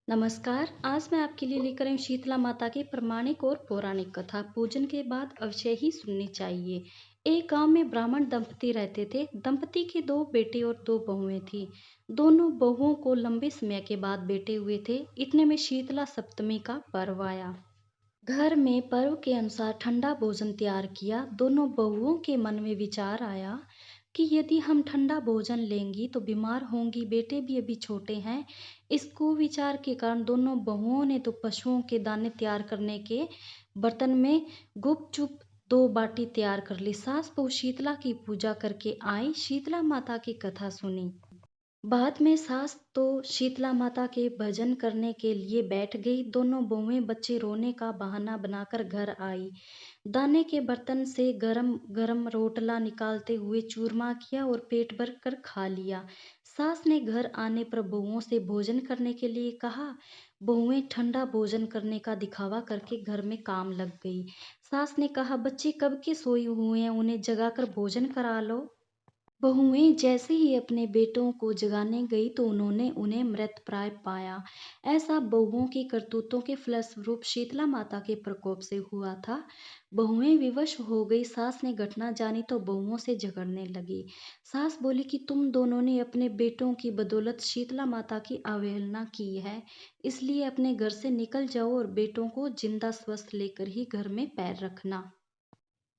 नमस्कार। आज मैं आपके लिए लेकर आई हूँ शीतला माता की प्रमाणिक और पौराणिक कथा। पूजन के बाद अवश्य ही सुननी चाहिए। एक गांव में ब्राह्मण दंपति रहते थे। दंपति के दो बेटे और दो बहुएं थीं। दोनों बहुओं को लंबे समय के बाद बेटे हुए थे। इतने में शीतला सप्तमी का पर्व आया। घर में पर्व के अनुसार ठंडा भोजन तैयार किया। दोनों बहुओं के मन में विचार आया कि यदि हम ठंडा भोजन लेंगी तो बीमार होंगी। बेटे भी अभी छोटे हैं। इस कुविचार के कारण दोनों बहुओं ने तो पशुओं के दाने तैयार करने के बर्तन में गुपचुप दो बाटी तैयार कर ली। सास बहू शीतला की पूजा करके आई, शीतला माता की कथा सुनी। बाद में सास तो शीतला माता के भजन करने के लिए बैठ गई। दोनों बहुएं बच्चे रोने का बहाना बनाकर घर आई। दाने के बर्तन से गरम गरम रोटला निकालते हुए चूरमा किया और पेट भर कर खा लिया। सास ने घर आने पर बहुओं से भोजन करने के लिए कहा। बहुएं ठंडा भोजन करने का दिखावा करके घर में काम लग गई। सास ने कहा, बच्चे कब के सोए हुए हैं, उन्हें जगाकर भोजन करा लो। बहुएं जैसे ही अपने बेटों को जगाने गई तो उन्होंने उन्हें मृतप्राय पाया। ऐसा बहुओं की करतूतों के फलस्वरूप शीतला माता के प्रकोप से हुआ था। बहुएं विवश हो गई। सास ने घटना जानी तो बहुओं से झगड़ने लगी। सास बोली कि तुम दोनों ने अपने बेटों की बदौलत शीतला माता की अवहेलना की है, इसलिए अपने घर से निकल जाओ और बेटों को जिंदा स्वस्थ लेकर ही घर में पैर रखना।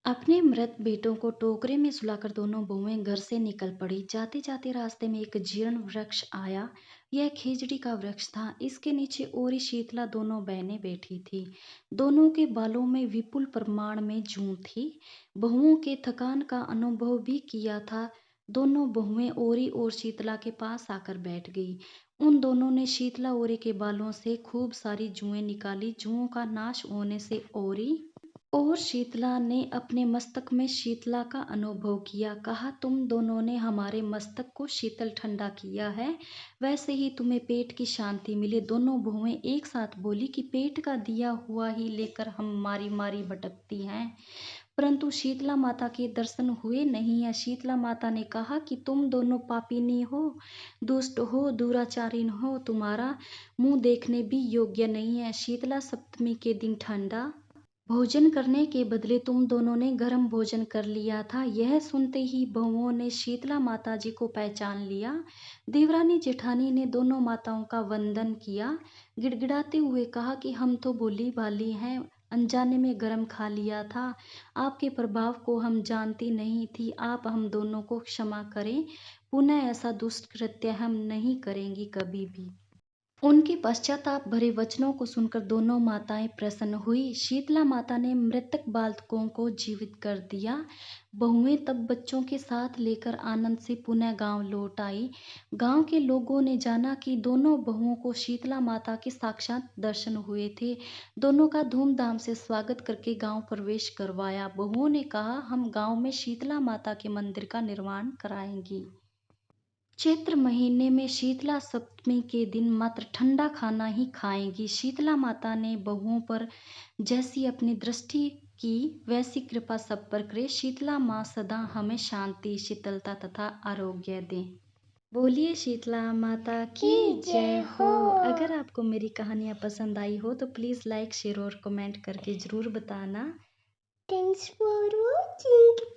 अपने मृत बेटों को टोकरे में सुलाकर दोनों बहुएं घर से निकल पड़ी। जाते जाते रास्ते में एक जीर्ण वृक्ष आया। यह खेजड़ी का वृक्ष था। इसके नीचे ओरी शीतला दोनों बहनें बैठी थी। दोनों के बालों में विपुल प्रमाण में जूं थी। बहुओं के थकान का अनुभव भी किया था। दोनों बहुएं ओरी और शीतला के पास आकर बैठ गई। उन दोनों ने शीतला ओरी के बालों से खूब सारी जुएं निकाली। जुओं का नाश होने से ओरी और शीतला ने अपने मस्तक में शीतला का अनुभव किया। कहा, तुम दोनों ने हमारे मस्तक को शीतल ठंडा किया है, वैसे ही तुम्हें पेट की शांति मिले। दोनों बहुएं एक साथ बोली कि पेट का दिया हुआ ही लेकर हम मारी मारी भटकती हैं, परंतु शीतला माता के दर्शन हुए नहीं है। शीतला माता ने कहा कि तुम दोनों पापिनी हो, दुष्ट हो, दुराचारिन हो, तुम्हारा मुंह देखने भी योग्य नहीं है। शीतला सप्तमी के दिन ठंडा भोजन करने के बदले तुम दोनों ने गर्म भोजन कर लिया था। यह सुनते ही बहुओं ने शीतला माता जी को पहचान लिया। देवरानी जेठानी ने दोनों माताओं का वंदन किया। गिड़गिड़ाते हुए कहा कि हम तो भोली भाली हैं, अनजाने में गर्म खा लिया था। आपके प्रभाव को हम जानती नहीं थी। आप हम दोनों को क्षमा करें। पुनः ऐसा दुष्ट कृत्य हम नहीं करेंगी कभी भी। उनके पश्चाताप भरे वचनों को सुनकर दोनों माताएं प्रसन्न हुई। शीतला माता ने मृतक बालकों को जीवित कर दिया। बहुएं तब बच्चों के साथ लेकर आनंद से पुनः गांव लौट आई। गांव के लोगों ने जाना कि दोनों बहुओं को शीतला माता के साक्षात दर्शन हुए थे। दोनों का धूमधाम से स्वागत करके गांव प्रवेश करवाया। बहुओं ने कहा, हम गांव में शीतला माता के मंदिर का निर्माण कराएंगी। चैत्र महीने में शीतला सप्तमी के दिन मात्र ठंडा खाना ही खाएंगी। शीतला माता ने बहुओं पर जैसी अपनी दृष्टि की वैसी कृपा सब पर करे। शीतला माँ सदा हमें शांति, शीतलता तथा आरोग्य दें। बोलिए शीतला माता की जय हो। अगर आपको मेरी कहानियाँ पसंद आई हो तो प्लीज़ लाइक, शेयर और कमेंट करके ज़रूर बताना। Thanks for watching.